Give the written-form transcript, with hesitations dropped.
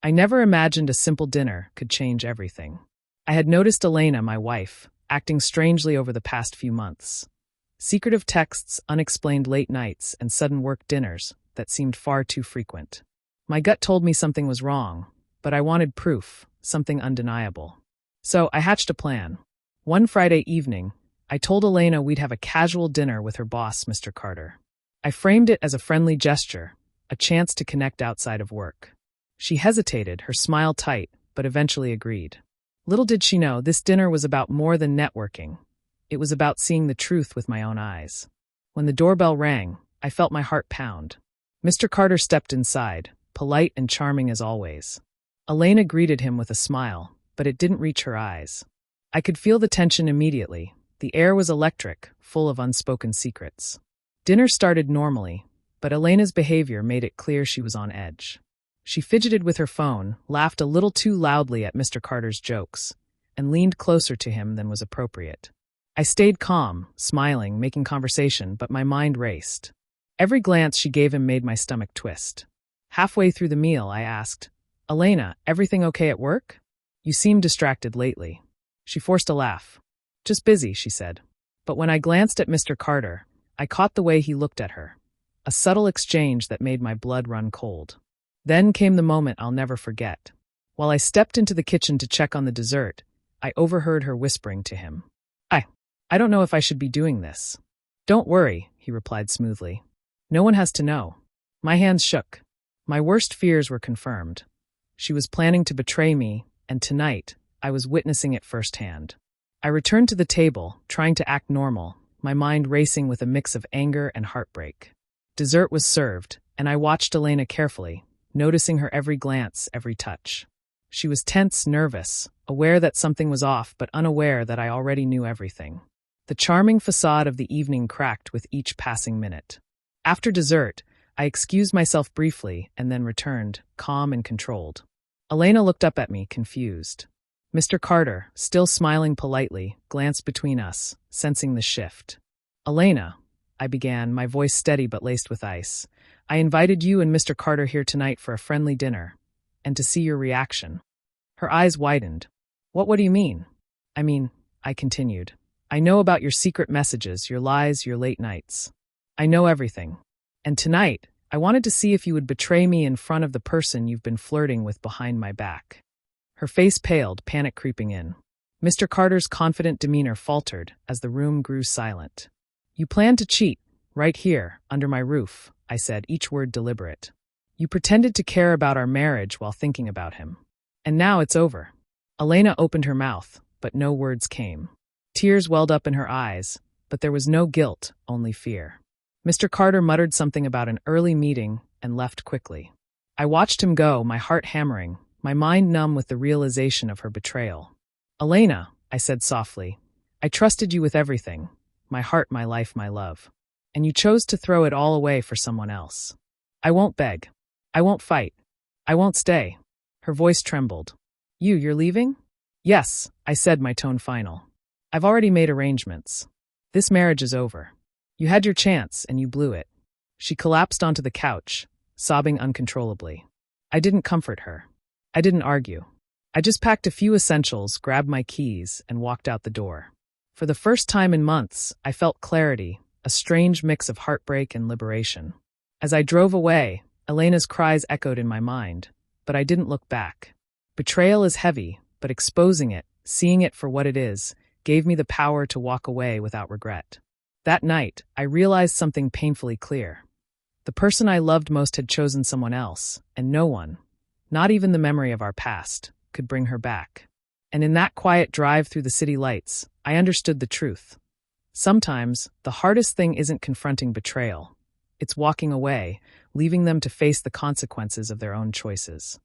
I never imagined a simple dinner could change everything. I had noticed Elena, my wife, acting strangely over the past few months. Secretive texts, unexplained late nights, and sudden work dinners that seemed far too frequent. My gut told me something was wrong, but I wanted proof, something undeniable. So I hatched a plan. One Friday evening, I told Elena we'd have a casual dinner with her boss, Mr. Carter. I framed it as a friendly gesture, a chance to connect outside of work. She hesitated, her smile tight, but eventually agreed. Little did she know, this dinner was about more than networking. It was about seeing the truth with my own eyes. When the doorbell rang, I felt my heart pound. Mr. Carter stepped inside, polite and charming as always. Elena greeted him with a smile, but it didn't reach her eyes. I could feel the tension immediately. The air was electric, full of unspoken secrets. Dinner started normally, but Elena's behavior made it clear she was on edge. She fidgeted with her phone, laughed a little too loudly at Mr. Carter's jokes, and leaned closer to him than was appropriate. I stayed calm, smiling, making conversation, but my mind raced. Every glance she gave him made my stomach twist. Halfway through the meal, I asked, "Elena, everything okay at work? You seem distracted lately." She forced a laugh. "Just busy," she said. But when I glanced at Mr. Carter, I caught the way he looked at her. A subtle exchange that made my blood run cold. Then came the moment I'll never forget. While I stepped into the kitchen to check on the dessert, I overheard her whispering to him. I don't know if I should be doing this." "Don't worry," he replied smoothly. "No one has to know." My hands shook. My worst fears were confirmed. She was planning to betray me, and tonight, I was witnessing it firsthand. I returned to the table, trying to act normal, my mind racing with a mix of anger and heartbreak. Dessert was served, and I watched Elena carefully, noticing her every glance, every touch. She was tense, nervous, aware that something was off, but unaware that I already knew everything. The charming facade of the evening cracked with each passing minute. After dessert, I excused myself briefly and then returned, calm and controlled. Elena looked up at me, confused. Mr. Carter, still smiling politely, glanced between us, sensing the shift. "Elena," I began, my voice steady but laced with ice, "I invited you and Mr. Carter here tonight for a friendly dinner, and to see your reaction." Her eyes widened. What do you mean?" I continued. "I know about your secret messages, your lies, your late nights. I know everything. And tonight, I wanted to see if you would betray me in front of the person you've been flirting with behind my back." Her face paled, panic creeping in. Mr. Carter's confident demeanor faltered as the room grew silent. "You planned to cheat, right here, under my roof," I said, each word deliberate. "You pretended to care about our marriage while thinking about him. And now it's over." Elena opened her mouth, but no words came. Tears welled up in her eyes, but there was no guilt, only fear. Mr. Carter muttered something about an early meeting and left quickly. I watched him go, my heart hammering, my mind numb with the realization of her betrayal. "Elena," I said softly, "I trusted you with everything, my heart, my life, my love. And you chose to throw it all away for someone else. I won't beg. I won't fight. I won't stay." Her voice trembled. You're leaving?" "Yes," I said, my tone final. "I've already made arrangements. This marriage is over. You had your chance, and you blew it." She collapsed onto the couch, sobbing uncontrollably. I didn't comfort her. I didn't argue. I just packed a few essentials, grabbed my keys, and walked out the door. For the first time in months, I felt clarity, a strange mix of heartbreak and liberation. As I drove away, Elena's cries echoed in my mind, but I didn't look back. Betrayal is heavy, but exposing it, seeing it for what it is, gave me the power to walk away without regret. That night, I realized something painfully clear. The person I loved most had chosen someone else, and no one, not even the memory of our past, could bring her back. And in that quiet drive through the city lights, I understood the truth. Sometimes, the hardest thing isn't confronting betrayal. It's walking away, leaving them to face the consequences of their own choices.